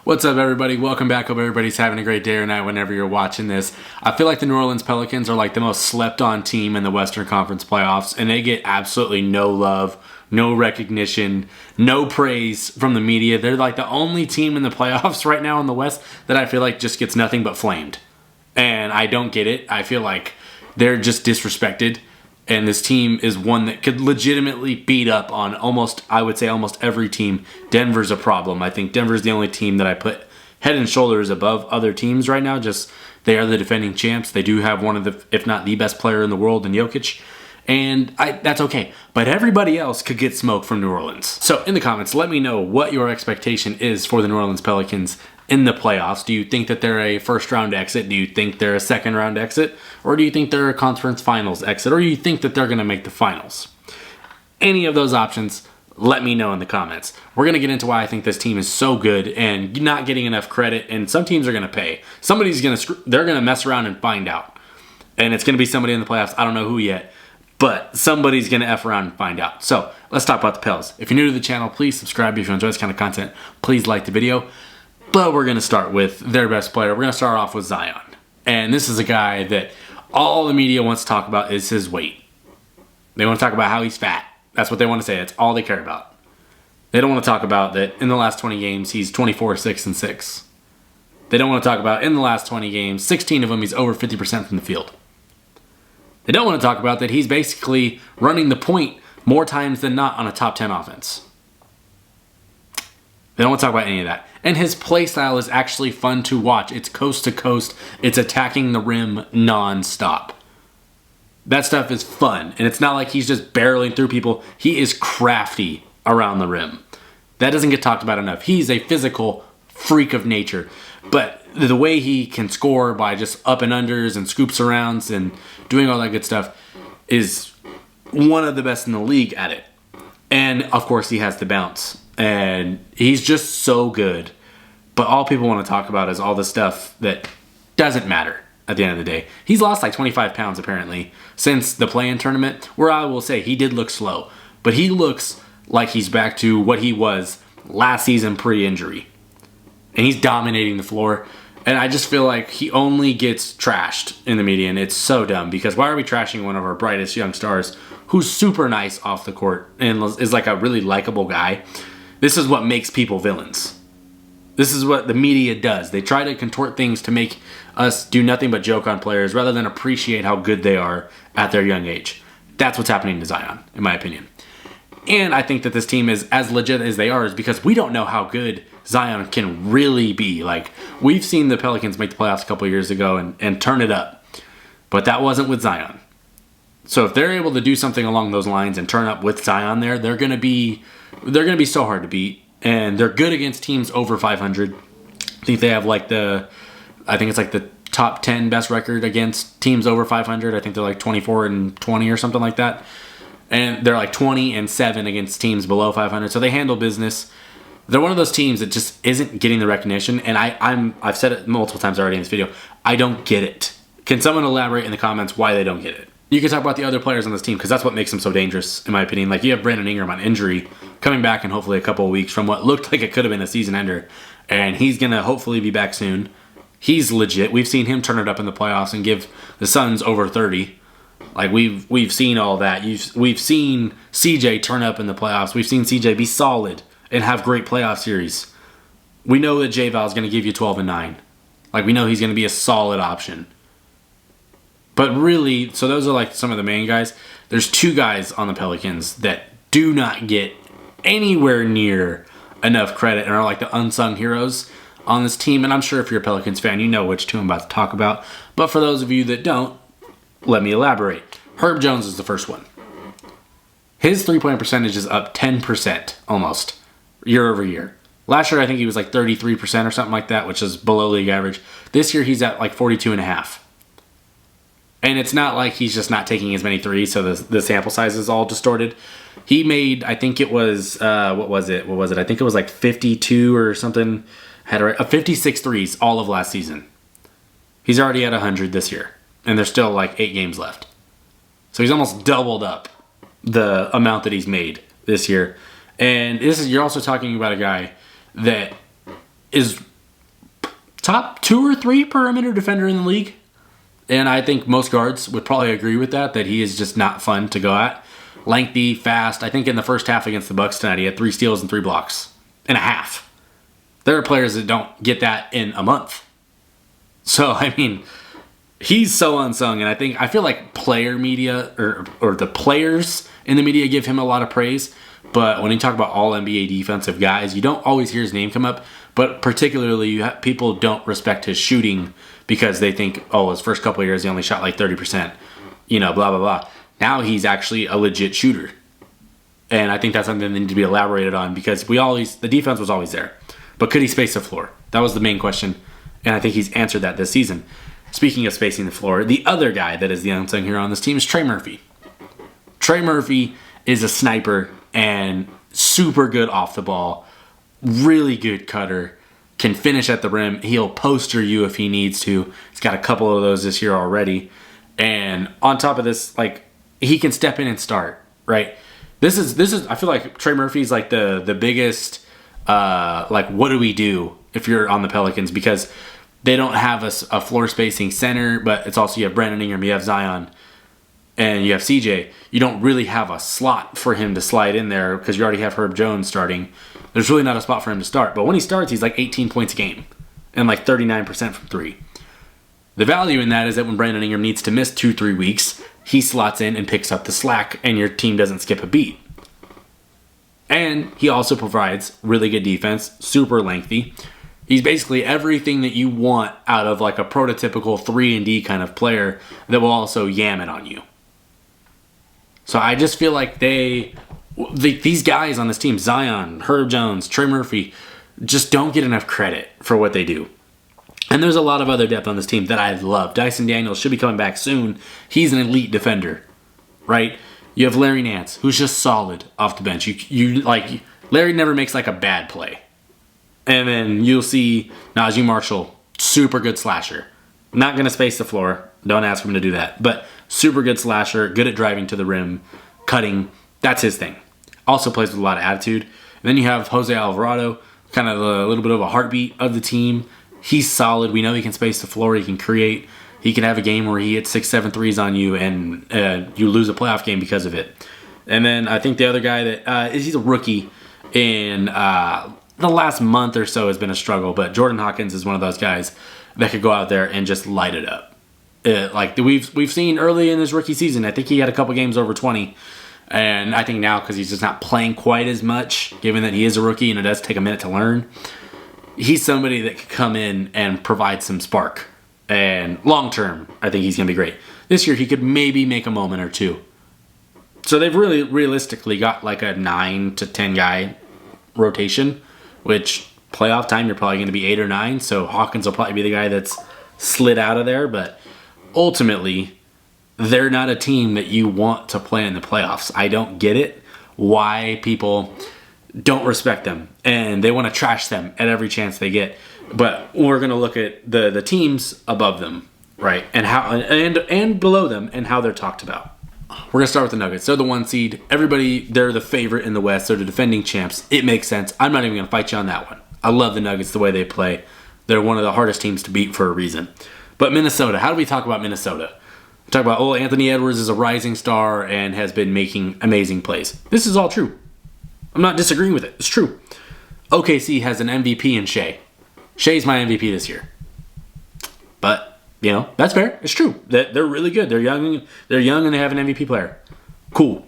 What's up, everybody? Welcome back. Hope everybody's having a great day or night whenever you're watching this. I feel like the New Orleans Pelicans are like the most slept-on team in the Western Conference playoffs, and they get absolutely no love, no recognition, no praise from the media. They're like the only team in the playoffs right now in the West that I feel like just gets nothing but flamed. And I don't get it. I feel like they're just disrespected. And this team is one that could legitimately beat up on almost every team. Denver's a problem. I think Denver's the only team that I put head and shoulders above other teams right now. Just they are the defending champs. They do have one of the, if not the best player in the world in Jokic. And that's okay. But everybody else could get smoke from New Orleans. So in the comments, let me know what your expectation is for the New Orleans Pelicans in the playoffs. Do you think that they're a first round exit? Do you think they're a second round exit? Or do you think they're a conference finals exit? Or do you think that they're going to make the finals? Any of those options, let me know in the comments. We're going to get into why I think this team is so good and not getting enough credit. And some teams are going to pay. They're going to mess around and find out. And it's going to be somebody in the playoffs. I don't know who yet. But somebody's going to F around and find out. So let's talk about the Pels. If you're new to the channel, please subscribe. If you enjoy this kind of content, please like the video. But we're going to start with their best player. We're going to start off with Zion. And this is a guy that all the media wants to talk about is his weight. They want to talk about how he's fat. That's what they want to say. That's all they care about. They don't want to talk about that in the last 20 games, he's 24, 6, and 6. They don't want to talk about in the last 20 games, 16 of them, he's over 50% from the field. They don't want to talk about that he's basically running the point more times than not on a top 10 offense. They don't want to talk about any of that. And his play style is actually fun to watch. It's coast to coast. It's attacking the rim nonstop. That stuff is fun. And it's not like he's just barreling through people. He is crafty around the rim. That doesn't get talked about enough. He's a physical freak of nature. But the way he can score by just up and unders and scoops arounds and doing all that good stuff is one of the best in the league at it. And, of course, he has the bounce. And he's just so good. But all people want to talk about is all the stuff that doesn't matter at the end of the day. He's lost like 25 pounds, apparently, since the play-in tournament, where I will say he did look slow. But he looks like he's back to what he was last season pre-injury. And he's dominating the floor. And I just feel like he only gets trashed in the media, and it's so dumb. Because why are we trashing one of our brightest young stars who's super nice off the court and is like a really likable guy? This is what makes people villains. This is what the media does. They try to contort things to make us do nothing but joke on players rather than appreciate how good they are at their young age. That's what's happening to Zion, in my opinion. And I think that this team is as legit as they are is because we don't know how good Zion can really be. Like, we've seen the Pelicans make the playoffs a couple years ago and turn it up. But that wasn't with Zion. So if they're able to do something along those lines and turn up with Zion there, they're going to be so hard to beat. And they're good against teams over 500. I think they have the top 10 best record against teams over 500. I think they're like 24-20 or something like that. And they're like 20-7 against teams below 500. So they handle business. They're one of those teams that just isn't getting the recognition. And I've said it multiple times already in this video. I don't get it. Can someone elaborate in the comments why they don't get it? You can talk about the other players on this team because that's what makes them so dangerous, in my opinion. Like, you have Brandon Ingram on injury coming back in hopefully a couple of weeks from what looked like it could have been a season ender. And he's going to hopefully be back soon. He's legit. We've seen him turn it up in the playoffs and give the Suns over 30. Like, we've seen all that. We've seen CJ turn up in the playoffs. We've seen CJ be solid and have great playoff series. We know that J-Val is going to give you 12 and 9. Like, we know he's going to be a solid option. But really, so those are like some of the main guys. There's two guys on the Pelicans that do not get anywhere near enough credit and are like the unsung heroes on this team. And I'm sure if you're a Pelicans fan, you know which two I'm about to talk about. But for those of you that don't, let me elaborate. Herb Jones is the first one. His three-point percentage is up 10% almost year over year. Last year, I think he was like 33% or something like that, which is below league average. This year, he's at like 42.5%. And it's not like he's just not taking as many threes, so the sample size is all distorted. He made, I think it was, what was it? I think it was like 52 or something. Had a 56 threes all of last season. He's already at 100 this year. And there's still like 8 games left. So he's almost doubled up the amount that he's made this year. And you're also talking about a guy that is top 2 or 3 perimeter defender in the league. And I think most guards would probably agree with that he is just not fun to go at. Lengthy, fast. I think in the first half against the Bucks tonight, he had 3 steals and 3 blocks and a half. There are players that don't get that in a month. So, I mean, he's so unsung, and I feel like player media or the players in the media give him a lot of praise. But when you talk about all NBA defensive guys, you don't always hear his name come up. But particularly, people don't respect his shooting because they think, oh, his first couple of years he only shot like 30%. Blah, blah, blah. Now he's actually a legit shooter. And I think that's something that needs to be elaborated on because the defense was always there. But could he space the floor? That was the main question. And I think he's answered that this season. Speaking of spacing the floor, the other guy that is the unsung hero on this team is Trey Murphy. Trey Murphy is a sniper and super good off the ball. Really good cutter. Can finish at the rim. He'll poster you if he needs to. He's got a couple of those this year already. And on top of this, he can step in and start, right? This is I feel like Trey Murphy's like the biggest what do we do if you're on the Pelicans, because they don't have a floor spacing center, but it's also you have Brandon Ingram, you have Zion, and you have CJ. You don't really have a slot for him to slide in there because you already have Herb Jones starting. There's really not a spot for him to start. But when he starts, he's like 18 points a game and like 39% from 3. The value in that is that when Brandon Ingram needs to miss 2-3 weeks, he slots in and picks up the slack and your team doesn't skip a beat. And he also provides really good defense, super lengthy. He's basically everything that you want out of like a prototypical 3-and-D kind of player that will also yam it on you. So I just feel like these guys on this team, Zion, Herb Jones, Trey Murphy, just don't get enough credit for what they do. And there's a lot of other depth on this team that I love. Dyson Daniels should be coming back soon. He's an elite defender, right? You have Larry Nance, who's just solid off the bench. Larry never makes like a bad play. And then you'll see Najee Marshall, super good slasher. Not going to space the floor. Don't ask him to do that. But super good slasher, good at driving to the rim, cutting. That's his thing. Also plays with a lot of attitude. And then you have Jose Alvarado, kind of a little bit of a heartbeat of the team. He's solid. We know he can space the floor. He can create. He can have a game where he hits 6-7 threes on you and you lose a playoff game because of it. And then I think the other guy he's a rookie in the last month or so has been a struggle, but Jordan Hawkins is one of those guys that could go out there and just light it up. We've seen early in his rookie season, I think he had a couple games over 20, and I think now because he's just not playing quite as much, given that he is a rookie and it does take a minute to learn, he's somebody that could come in and provide some spark. And long term, I think he's going to be great. This year, he could maybe make a moment or two. So they've really realistically got like a 9 to 10 guy rotation, which playoff time, you're probably going to be 8 or 9. So Hawkins will probably be the guy that's slid out of there. But ultimately, they're not a team that you want to play in the playoffs. I don't get it. Why people don't respect them and they want to trash them at every chance they get. But we're going to look at the teams above them, right? And how and below them and how they're talked about. We're going to start with the Nuggets. They're the 1 seed. They're the favorite in the West. They're the defending champs. It makes sense. I'm not even going to fight you on that one. I love the Nuggets the way they play. They're one of the hardest teams to beat for a reason. But Minnesota, how do we talk about Minnesota? We talk about, Anthony Edwards is a rising star and has been making amazing plays. This is all true. I'm not disagreeing with it. It's true. OKC has an MVP in Shea. Shea's my MVP this year. But, that's fair. It's true. They're really good. They're young and they have an MVP player. Cool.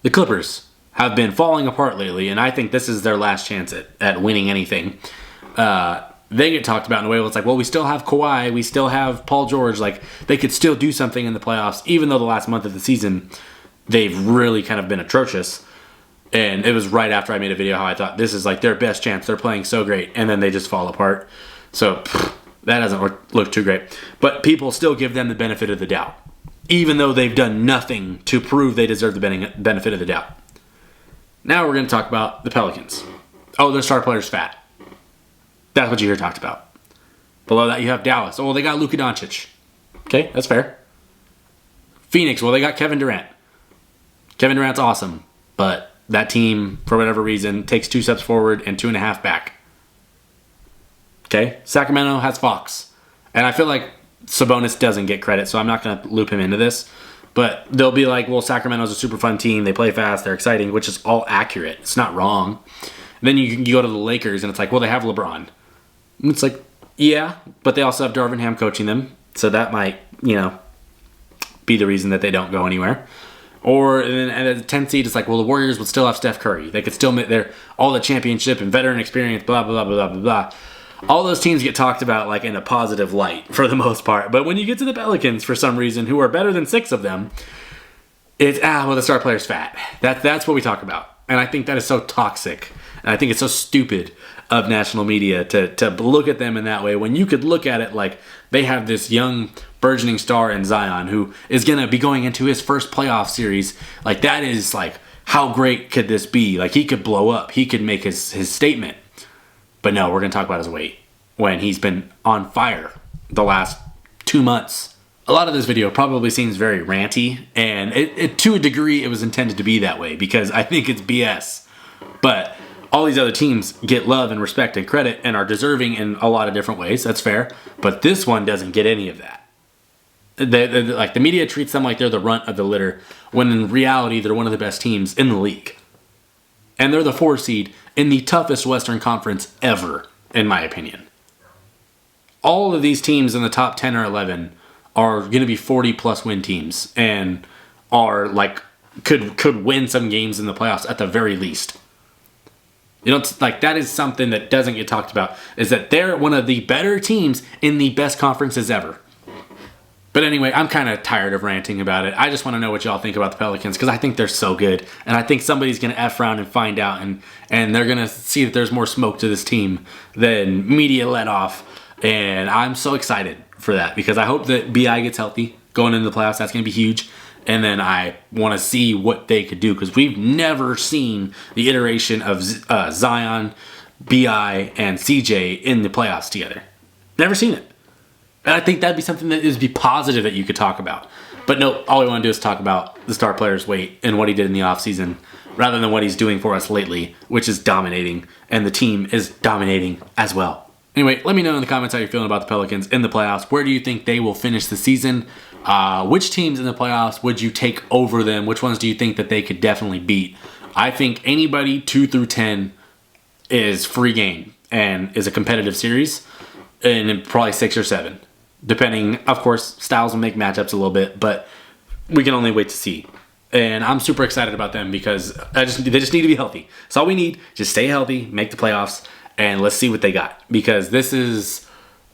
The Clippers have been falling apart lately, and I think this is their last chance at winning anything. They get talked about in a way where it's like, well, we still have Kawhi, we still have Paul George. Like, they could still do something in the playoffs, even though the last month of the season, they've really kind of been atrocious. And it was right after I made a video how I thought this is like their best chance. They're playing so great. And then they just fall apart. So that doesn't look too great. But people still give them the benefit of the doubt. Even though they've done nothing to prove they deserve the benefit of the doubt. Now we're going to talk about the Pelicans. Oh, their star player's fat. That's what you hear talked about. Below that you have Dallas. Oh, they got Luka Doncic. Okay, that's fair. Phoenix, well, they got Kevin Durant. Kevin Durant's awesome. But that team, for whatever reason, takes 2 steps forward and 2.5 back. Okay? Sacramento has Fox. And I feel like Sabonis doesn't get credit, so I'm not going to loop him into this. But they'll be like, well, Sacramento's a super fun team. They play fast. They're exciting, which is all accurate. It's not wrong. And then you go to the Lakers, and it's like, well, they have LeBron. And it's like, yeah, but they also have Darvin Ham coaching them. So that might, be the reason that they don't go anywhere. Or and at the 10th seed, it's like, well, the Warriors would still have Steph Curry. They could still make all the championship and veteran experience, blah, blah, blah, blah, blah, blah. All those teams get talked about like in a positive light for the most part. But when you get to the Pelicans, for some reason, who are better than 6 of them, it's, well, the star player's fat. That's what we talk about. And I think that is so toxic. And I think it's so stupid of national media to look at them in that way when you could look at it like they have this young burgeoning star in Zion who is going to be going into his first playoff series. Like, that is like, how great could this be? Like, he could blow up. He could make his statement. But no, we're going to talk about his weight when he's been on fire the last 2 months. A lot of this video probably seems very ranty, and it to a degree it was intended to be that way because I think it's BS. But all these other teams get love and respect and credit and are deserving in a lot of different ways. That's fair. But this one doesn't get any of that. Like, the media treats them like they're the runt of the litter when in reality they're one of the best teams in the league. And they're the 4 seed in the toughest Western Conference ever, in my opinion. All of these teams in the top 10 or 11 are going to be 40-plus win teams and are like could win some games in the playoffs at the very least. Like, that is something that doesn't get talked about, is that they're one of the better teams in the best conferences ever. But anyway, I'm kind of tired of ranting about it. I just want to know what y'all think about the Pelicans because I think they're so good. And I think somebody's going to F around and find out. And they're going to see that there's more smoke to this team than media let off. And I'm so excited for that because I hope that B.I. gets healthy going into the playoffs. That's going to be huge. And then I want to see what they could do because we've never seen the iteration of Zion, B.I., and C.J. in the playoffs together. Never seen it. And I think that'd be something that is be positive that you could talk about. But no, all we want to do is talk about the star player's weight and what he did in the offseason rather than what he's doing for us lately, which is dominating. And the team is dominating as well. Anyway, let me know in the comments how you're feeling about the Pelicans in the playoffs. Where do you think they will finish the season? Which teams in the playoffs would you take over them? Which ones do you think that they could definitely beat? I think anybody 2 through 10 is free game and is a competitive series. And probably 6 or 7. Depending, of course, styles will make matchups a little bit, but we can only wait to see. And I'm super excited about them because they just need to be healthy. That's all we need. Just stay healthy, make the playoffs, and let's see what they got. Because this is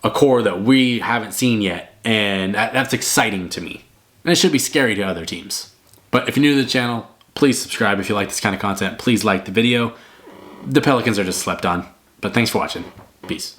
a core that we haven't seen yet, and that's exciting to me. And it should be scary to other teams. But if you're new to the channel, please subscribe if you like this kind of content. Please like the video. The Pelicans are just slept on. But thanks for watching. Peace.